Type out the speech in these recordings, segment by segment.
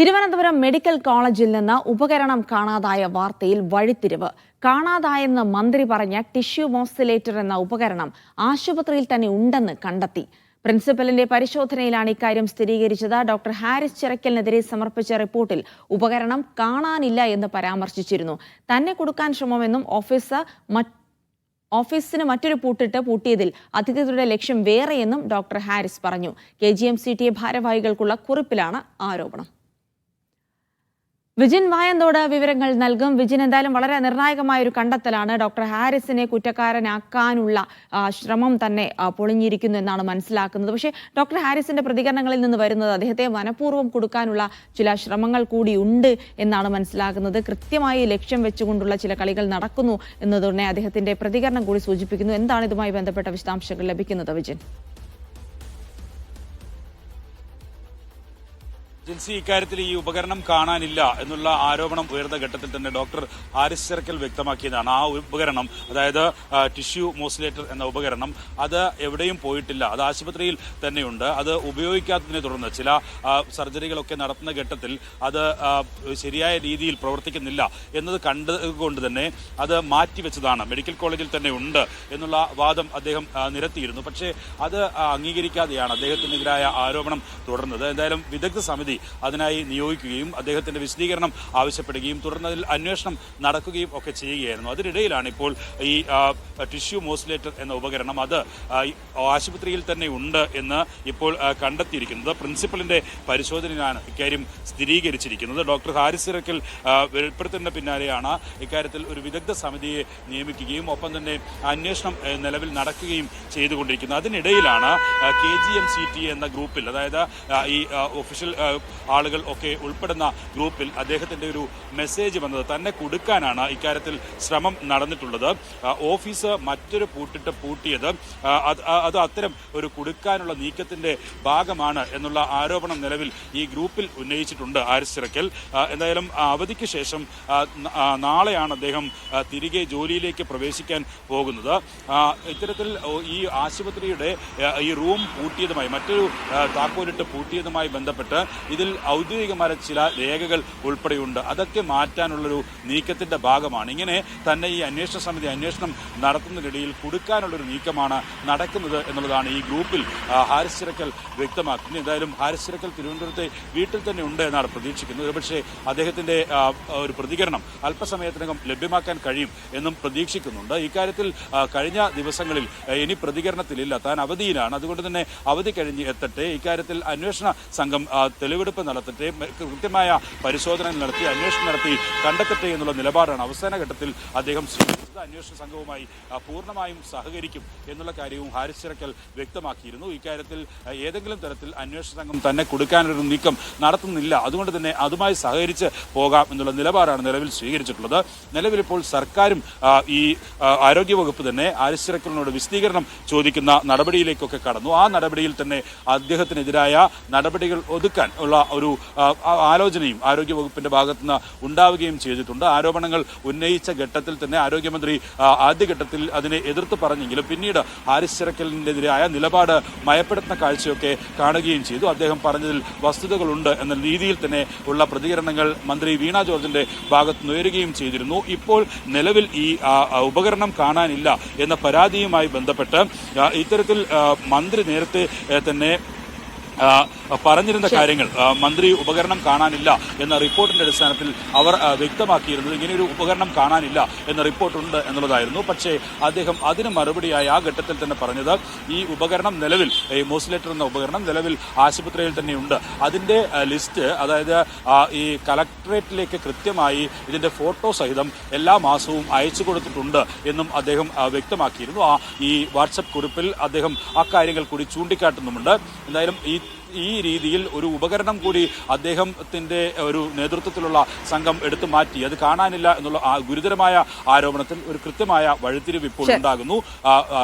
Thiruvananthapuram medical കോളേജിൽ നിന്ന് ഉപകരണം കാണാതായ വാർത്തയിൽ വഴിത്തിരിവ്. കാണാതായെന്ന് മന്ത്രി പറഞ്ഞ ടിഷ്യൂ മോസിലേറ്റർ എന്ന ഉപകരണം ആശുപത്രിയിൽ തന്നെ ഉണ്ടെന്ന് കണ്ടെത്തി. പ്രിൻസിപ്പലിന്റെ പരിശോധനയിലാണ് ഇക്കാര്യം സ്ഥിരീകരിച്ചത്. ഡോക്ടർ ഹാരിസ് ചിറക്കലിനെതിരെ സമർപ്പിച്ച റിപ്പോർട്ടിൽ ഉപകരണം കാണാനില്ല എന്ന് പരാമർശിച്ചിരുന്നു. തന്നെ കൊടുക്കാൻ ശ്രമമെന്നും ഓഫീസിന് മറ്റൊരു പൂട്ടിയതിൽ അധികൃതരുടെ ലക്ഷ്യം വേറെയെന്നും ഡോക്ടർ ഹാരിസ് പറഞ്ഞു. KGM-CTA ഭാരവാഹികൾക്കുള്ള കുറിപ്പിലാണ് ആരോപണം. വിജിൻ വായന്തോട് വിവരങ്ങൾ നൽകും. വിജിൻ, എന്തായാലും വളരെ നിർണായകമായ ഒരു കണ്ടെത്തലാണ്. ഡോക്ടർ ഹാരിസിനെ കുറ്റക്കാരനാക്കാനുള്ള ശ്രമം തന്നെ പൊളിഞ്ഞിരിക്കുന്നു എന്നാണ് മനസ്സിലാക്കുന്നത്. പക്ഷേ ഡോക്ടർ ഹാരിസിന്റെ പ്രതികരണങ്ങളിൽ നിന്ന് വരുന്നത് അദ്ദേഹത്തെ മനഃപൂർവ്വം കൊടുക്കാനുള്ള ചില ശ്രമങ്ങൾ കൂടി ഉണ്ട് എന്നാണ് മനസ്സിലാക്കുന്നത്. കൃത്യമായി ലക്ഷ്യം വെച്ചുകൊണ്ടുള്ള ചില കളികൾ നടക്കുന്നു എന്നതുതന്നെ അദ്ദേഹത്തിന്റെ പ്രതികരണം കൂടി സൂചിപ്പിക്കുന്നു. എന്താണ് ഇതുമായി ബന്ധപ്പെട്ട വിശദാംശങ്ങൾ ലഭിക്കുന്നത് വിജിൻ? ജിൻസി, ഇക്കാര്യത്തിൽ ഈ ഉപകരണം കാണാനില്ല എന്നുള്ള ആരോപണം ഉയർന്ന ഘട്ടത്തിൽ തന്നെ ഡോക്ടർ ഹാരിസ് ചിറക്കൽ വ്യക്തമാക്കിയതാണ്. ആ ഉപകരണം, അതായത് ടിഷ്യൂ മോസിലേറ്റർ എന്ന ഉപകരണം, അത് എവിടെയും പോയിട്ടില്ല. അത് ആശുപത്രിയിൽ തന്നെയുണ്ട്. അത് ഉപയോഗിക്കാത്തതിനെ തുടർന്ന് ചില സർജറികളൊക്കെ നടത്തുന്ന ഘട്ടത്തിൽ അത് ശരിയായ രീതിയിൽ പ്രവർത്തിക്കുന്നില്ല എന്നത് കണ്ടുകൊണ്ട് തന്നെ അത് മാറ്റിവെച്ചതാണ്. മെഡിക്കൽ കോളേജിൽ തന്നെ ഉണ്ട് എന്നുള്ള വാദം അദ്ദേഹം നിരത്തിയിരുന്നു. പക്ഷേ അത് അംഗീകരിക്കാതെയാണ് അദ്ദേഹത്തിനെതിരായ ആരോപണം തുടർന്നത്. എന്തായാലും വിദഗ്ധ സമിതി അതിനായി നിയോഗിക്കുകയും അദ്ദേഹത്തിന്റെ വിശദീകരണം ആവശ്യപ്പെടുകയും തുടർന്ന് അതിൽ അന്വേഷണം നടക്കുകയും ഒക്കെ ചെയ്യുകയായിരുന്നു. അതിനിടയിലാണ് ഇപ്പോൾ ഈ ടിഷ്യൂ മോസിലേറ്റർ എന്ന ഉപകരണം അത് ആശുപത്രിയിൽ തന്നെ ഉണ്ട് എന്ന് ഇപ്പോൾ കണ്ടെത്തിയിരിക്കുന്നത്. പ്രിൻസിപ്പലിന്റെ പരിശോധനയിലാണ് ഇക്കാര്യം സ്ഥിരീകരിച്ചിരിക്കുന്നത്. ഡോക്ടർ ഹാരിസ് ചിറക്കൽ വെളിപ്പെടുത്തുന്നതിന് പിന്നാലെയാണ് ഇക്കാര്യത്തിൽ ഒരു വിദഗ്ധ സമിതിയെ നിയമിക്കുകയും ഒപ്പം തന്നെ അന്വേഷണം നിലവിൽ നടക്കുകയും ചെയ്തുകൊണ്ടിരിക്കുന്നത്. അതിനിടയിലാണ് KGM-CTA എന്ന ഗ്രൂപ്പിൽ, അതായത് ഈ ഒഫീഷ്യൽ ആളുകൾ ഒക്കെ ഉൾപ്പെടുന്ന ഗ്രൂപ്പിൽ അദ്ദേഹത്തിന്റെ ഒരു മെസ്സേജ് വന്നത്. തന്നെ കൊടുക്കാനാണ് ഇക്കാര്യത്തിൽ ശ്രമം നടന്നിട്ടുള്ളത്. ഓഫീസ് മറ്റൊരു പൂട്ടിയത് അത് അത്തരം ഒരു കൊടുക്കാനുള്ള നീക്കത്തിന്റെ ഭാഗമാണ് എന്നുള്ള ആരോപണം നിലവിൽ ഈ ഗ്രൂപ്പിൽ ഉന്നയിച്ചിട്ടുണ്ട് ഹാരിസ് ചിറക്കൽ. എന്തായാലും അവധിക്ക് ശേഷം നാളെയാണ് അദ്ദേഹം തിരികെ ജോലിയിലേക്ക് പ്രവേശിക്കാൻ പോകുന്നത്. ഇത്തരത്തിൽ ഈ ആശുപത്രിയുടെ ഈ റൂം പൂട്ടിയതുമായി, മറ്റൊരു താക്കോലിട്ട് പൂട്ടിയതുമായി ബന്ധപ്പെട്ട് ഇതിൽ ഔദ്യോഗികമായ ചില രേഖകൾ ഉൾപ്പെടെയുണ്ട്. അതൊക്കെ മാറ്റാനുള്ളൊരു നീക്കത്തിന്റെ ഭാഗമാണ്. ഇങ്ങനെ തന്നെ ഈ അന്വേഷണ സമിതി അന്വേഷണം നടത്തുന്നതിനിടയിൽ കൊടുക്കാനുള്ളൊരു നീക്കമാണ് നടക്കുന്നത് എന്നുള്ളതാണ് ഈ ഗ്രൂപ്പിൽ ഹാരിസ് ചിറക്കൽ വ്യക്തമാക്കുന്നത്. എന്തായാലും ഹാരിസ് ചിറക്കൽ തിരുവനന്തപുരത്തെ വീട്ടിൽ തന്നെ ഉണ്ട് എന്നാണ് പ്രതീക്ഷിക്കുന്നത്. ഒരുപക്ഷെ അദ്ദേഹത്തിന്റെ ഒരു പ്രതികരണം അല്പസമയത്തിനകം ലഭ്യമാക്കാൻ കഴിയും എന്നും പ്രതീക്ഷിക്കുന്നുണ്ട്. ഇക്കാര്യത്തിൽ കഴിഞ്ഞ ദിവസങ്ങളിൽ ഇനി പ്രതികരണത്തിലില്ല, താൻ അവധിയിലാണ്, അതുകൊണ്ട് തന്നെ അവധി കഴിഞ്ഞ് എത്തട്ടെ, ഇക്കാര്യത്തിൽ അന്വേഷണ സംഘം തെളിവെടുപ്പ് നടത്തട്ടെ, കൃത്യമായ പരിശോധന നടത്തി അന്വേഷണം നടത്തി കണ്ടെത്തട്ടെ എന്നുള്ള നിലപാടാണ് അവസാന ഘട്ടത്തിൽ അദ്ദേഹം സ്വീകരിച്ചത്. അന്വേഷണ സംഘവുമായി പൂർണ്ണമായും സഹകരിക്കും എന്നുള്ള കാര്യവും ഹാരിസ് ചിറക്കൽ വ്യക്തമാക്കിയിരുന്നു. ഇക്കാര്യത്തിൽ ഏതെങ്കിലും തരത്തിൽ അന്വേഷണ സംഘം തന്നെ കൊടുക്കാനൊരു നീക്കം നടത്തുന്നില്ല, അതുകൊണ്ട് തന്നെ അതുമായി സഹകരിച്ച് പോകാം എന്നുള്ള നിലപാടാണ് നിലവിൽ സ്വീകരിച്ചിട്ടുള്ളത്. നിലവിലിപ്പോൾ സർക്കാരും ഈ ആരോഗ്യവകുപ്പ് തന്നെ ഹാരിസ് ചിറക്കലിനോട് വിശദീകരണം ചോദിക്കുന്ന നടപടിയിലേക്കൊക്കെ കടന്നു. ആ നടപടിയിൽ തന്നെ അദ്ദേഹത്തിനെതിരായ നടപടികൾ ഒതുക്കാൻ ഉള്ള ഒരു ആലോചനയും ആരോഗ്യവകുപ്പിന്റെ ഭാഗത്തുനിന്ന് ഉണ്ടാവുകയും ചെയ്തിട്ടുണ്ട്. ആരോപണങ്ങൾ ഉന്നയിച്ച ഘട്ടത്തിൽ തന്നെ ആരോഗ്യമന്ത്രി ആദ്യഘട്ടത്തിൽ അതിനെ എതിർത്ത് പറഞ്ഞെങ്കിലും പിന്നീട് ഹാരിസ് ചിറക്കലിനെതിരായ നിലപാട് മയപ്പെടുത്തുന്ന കാഴ്ചയൊക്കെ കാണുകയും ചെയ്തു. അദ്ദേഹം പറഞ്ഞതിൽ വസ്തുതകളുണ്ട് എന്ന രീതിയിൽ തന്നെ ഉള്ള പ്രതികരണങ്ങൾ മന്ത്രി വീണ ജോർജിന്റെ ഭാഗത്തുനിന്ന് ഉയരുകയും ചെയ്തിരുന്നു. ഇപ്പോൾ നിലവിൽ ഈ ഉപകരണം കാണാനില്ല എന്ന പരാതിയുമായി ബന്ധപ്പെട്ട് ഇത്തരത്തിൽ മന്ത്രി നേരത്തെ തന്നെ പറഞ്ഞിരുന്ന കാര്യങ്ങൾ, മന്ത്രി ഉപകരണം കാണാനില്ല എന്ന റിപ്പോർട്ടിന്റെ അടിസ്ഥാനത്തിൽ അവർ വ്യക്തമാക്കിയിരുന്നത് ഇങ്ങനെയൊരു ഉപകരണം കാണാനില്ല എന്ന റിപ്പോർട്ടുണ്ട് എന്നുള്ളതായിരുന്നു. പക്ഷേ അദ്ദേഹം അതിന് മറുപടിയായി ആ ഘട്ടത്തിൽ തന്നെ പറഞ്ഞത് ഈ ഉപകരണം നിലവിൽ, ഈ മോസിലേറ്റർ എന്ന ഉപകരണം നിലവിൽ ആശുപത്രിയിൽ തന്നെയുണ്ട്. അതിന്റെ ലിസ്റ്റ്, അതായത് ഈ കളക്ടറേറ്റിലേക്ക് കൃത്യമായി ഇതിന്റെ ഫോട്ടോ സഹിതം എല്ലാ മാസവും അയച്ചു കൊടുത്തിട്ടുണ്ട് എന്നും അദ്ദേഹം വ്യക്തമാക്കിയിരുന്നു. ഈ വാട്സപ്പ് കുറിപ്പിൽ അദ്ദേഹം അക്കാര്യങ്ങൾ കൂടി ചൂണ്ടിക്കാട്ടുന്നുമുണ്ട്. എന്തായാലും ഈ രീതിയിൽ ഒരു ഉപകരണം കൂടി അദ്ദേഹത്തിന്റെ ഒരു നേതൃത്വത്തിലുള്ള സംഘം എടുത്തു മാറ്റി അത് കാണാനില്ല എന്നുള്ള ഗുരുതരമായ ആരോപണത്തിൽ ഒരു കൃത്യമായ വഴിത്തിരിവ് ഇപ്പോൾ ഉണ്ടാകുന്നു.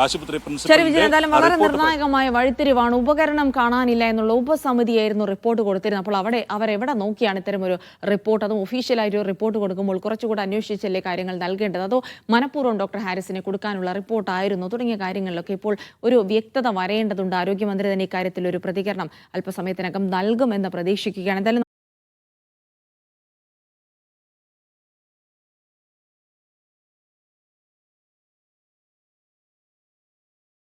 ആശുപത്രി പ്രിൻസിപ്പൽ വളരെ നിർണായകമായ വഴിത്തിരിവാണ്. ഉപകരണം കാണാനില്ല എന്നുള്ള ഉപസമിതിയായിരുന്നു റിപ്പോർട്ട് കൊടുത്തിരുന്നത്. അപ്പോൾ അവരെവിടെ നോക്കിയാണ് ഇത്തരം ഒരു റിപ്പോർട്ട്, അതും ഒഫീഷ്യലായിട്ട് ഒരു റിപ്പോർട്ട് കൊടുക്കുമ്പോൾ കുറച്ചുകൂടി അന്വേഷിച്ചല്ലേ കാര്യങ്ങൾ നൽകേണ്ടത്? അതോ മനഃപൂർവ്വം ഡോക്ടർ ഹാരിസിനെ കൊടുക്കാനുള്ള റിപ്പോർട്ടായിരുന്നു തുടങ്ങിയ കാര്യങ്ങളിലൊക്കെ ഇപ്പോൾ ഒരു വ്യക്തത വരേണ്ടതുണ്ട്. ആരോഗ്യമന്ത്രി തന്നെ ഇക്കാര്യത്തിൽ ഒരു പ്രതികരണം അല്പസമയത്തിനകം നൽകുമെന്ന് പ്രതീക്ഷിക്കുകയാണ്. എന്തായാലും